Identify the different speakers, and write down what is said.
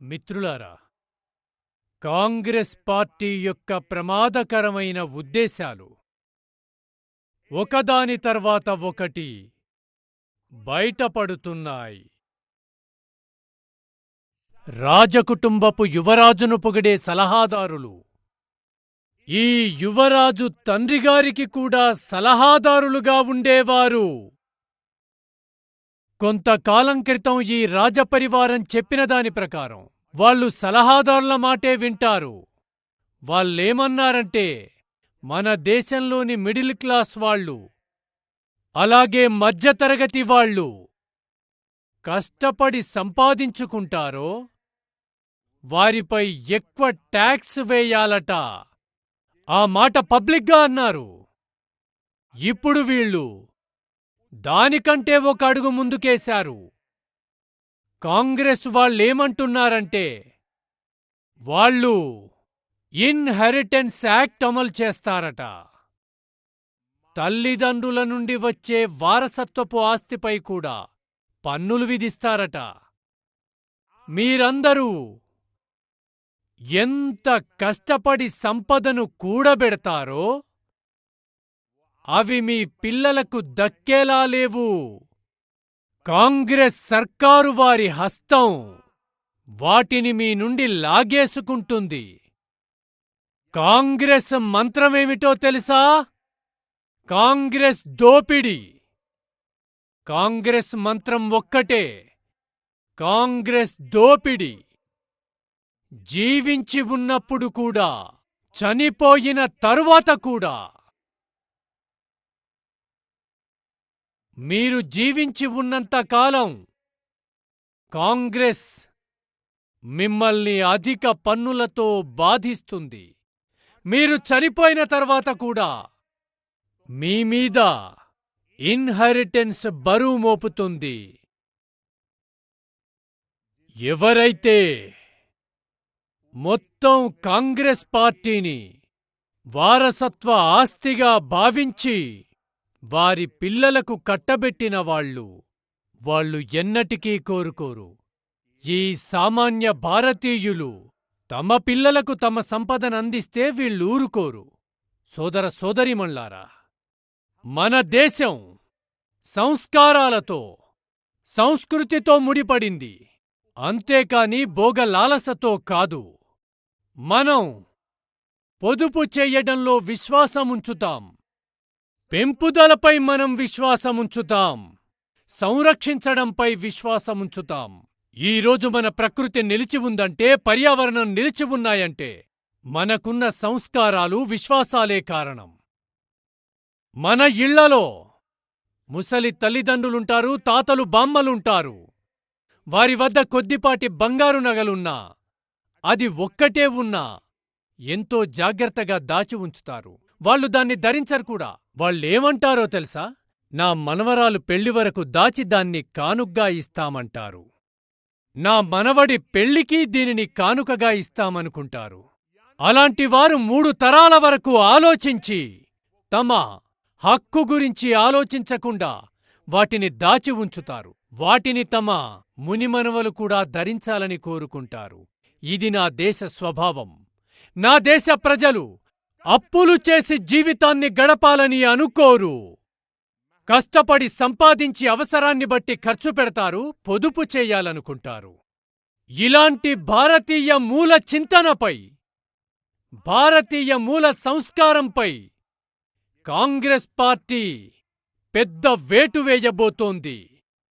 Speaker 1: మిత్రులారా, కాంగ్రెస్ పార్టీ యొక్క ప్రమాదకరమైన ఉద్దేశాలు ఒకదాని తర్వాత ఒకటి బయటపడుతున్నాయి. రాజకుటుంబపు యువరాజును పొగిడే సలహాదారులు ఈ యువరాజు తండ్రిగారికి కూడా సలహాదారులుగా ఉండేవారు. కొంతకాలం క్రితం ఈ రాజపరివారం చెప్పిన దాని ప్రకారం వాళ్ళు సలహాదారుల మాటే వింటారు. వాళ్ళేమన్నారంటే, మన దేశంలోని మిడిల్ క్లాస్ వాళ్ళు, అలాగే మధ్యతరగతి వాళ్ళు కష్టపడి సంపాదించుకుంటారో వారిపై ఎక్కువ ట్యాక్స్ వేయాలట. ఆ మాట పబ్లిక్గా అన్నారు. ఇప్పుడు వీళ్ళు దానికంటే ఒక అడుగు ముందుకేశారు. కాంగ్రెస్ వాళ్ళేమంటున్నారంటే, వాళ్ళు ఇన్హెరిటెన్స్ యాక్ట్ అమలు చేస్తారట. తల్లిదండ్రుల నుండి వచ్చే వారసత్వపు ఆస్తిపై కూడా పన్నులు విధిస్తారట. మీరందరూ ఎంత కష్టపడి సంపదను కూడబెడతారో అవి మీ పిల్లలకు దక్కేలా లేవు. కాంగ్రెస్ సర్కారు వారి హస్తం వాటిని మీ నుండి లాగేసుకుంటుంది. కాంగ్రెస్ మంత్రమేమిటో తెలుసా? కాంగ్రెస్ దోపిడీ. కాంగ్రెస్ మంత్రం ఒక్కటే, కాంగ్రెస్ దోపిడీ. జీవించి ఉన్నప్పుడు కూడా, చనిపోయిన తరువాత కూడా. మీరు జీవించి ఉన్నంతకాలం కాంగ్రెస్ మిమ్మల్ని అధిక పన్నులతో బాధిస్తుంది. మీరు చనిపోయిన తర్వాత కూడా మీమీద ఇన్హెరిటెన్స్ బరువు మోపుతుంది. ఎవరైతే మొత్తం కాంగ్రెస్ పార్టీని వారసత్వ ఆస్తిగా భావించి వారి పిల్లలకు కట్టబెట్టిన వాళ్ళు ఎన్నటికీ కోరుకోరు. ఈ సామాన్య భారతీయులు తమ పిల్లలకు తమ సంపదనందిస్తే వీళ్ళూరుకోరు. సోదర సోదరీమణ్లారా, మన దేశం సంస్కారాలతో, సంస్కృతితో ముడిపడింది, అంతేకాని భోగలాలసతో కాదు. మనం పొదుపు చెయ్యడంలో విశ్వాసముంచుతాం. పెంపుదలపై మనం విశ్వాసముంచుతాం. సంరక్షించడంపై విశ్వాసముంచుతాం. ఈరోజు మన ప్రకృతి నిలిచి ఉందంటే, పర్యావరణం నిలిచి ఉన్నాయంటే మనకున్న సంస్కారాలు, విశ్వాసాలే కారణం. మన ఇళ్లలో ముసలి తల్లిదండ్రులుంటారు, తాతలు బామ్మలుంటారు. వారి వద్ద కొద్దిపాటి బంగారు నగలున్నా, అది ఒక్కటే ఉన్నా ఎంతో జాగ్రత్తగా దాచి ఉంచుతారు. వాళ్ళు దాన్ని ధరించరు కూడా. వాళ్ళేమంటారో తెలుసా? నా మనవరాలు పెళ్లి వరకు దాచి దాన్ని కానుగ్గా ఇస్తామంటారు. నా మనవడి పెళ్లికి దీనిని కానుకగా ఇస్తామనుకుంటారు. అలాంటి వారు 3 తరాల వరకు ఆలోచించి, తమ హక్కు గురించి ఆలోచించకుండా వాటిని దాచి ఉంచుతారు. వాటిని తమ మునిమనవలు కూడా ధరించాలని కోరుకుంటారు. ఇది నా దేశ స్వభావం. నా దేశ ప్రజలు అప్పులు చేసి జీవితాన్ని గడపాలని అనుకోరు. కష్టపడి సంపాదించి అవసరాన్ని బట్టి ఖర్చు పెడతారు, పొదుపు చేయాలనుకుంటారు. ఇలాంటి భారతీయ మూల చింతనపై, భారతీయ మూల సంస్కారంపై కాంగ్రెస్ పార్టీ పెద్ద వేటు వేయబోతోంది.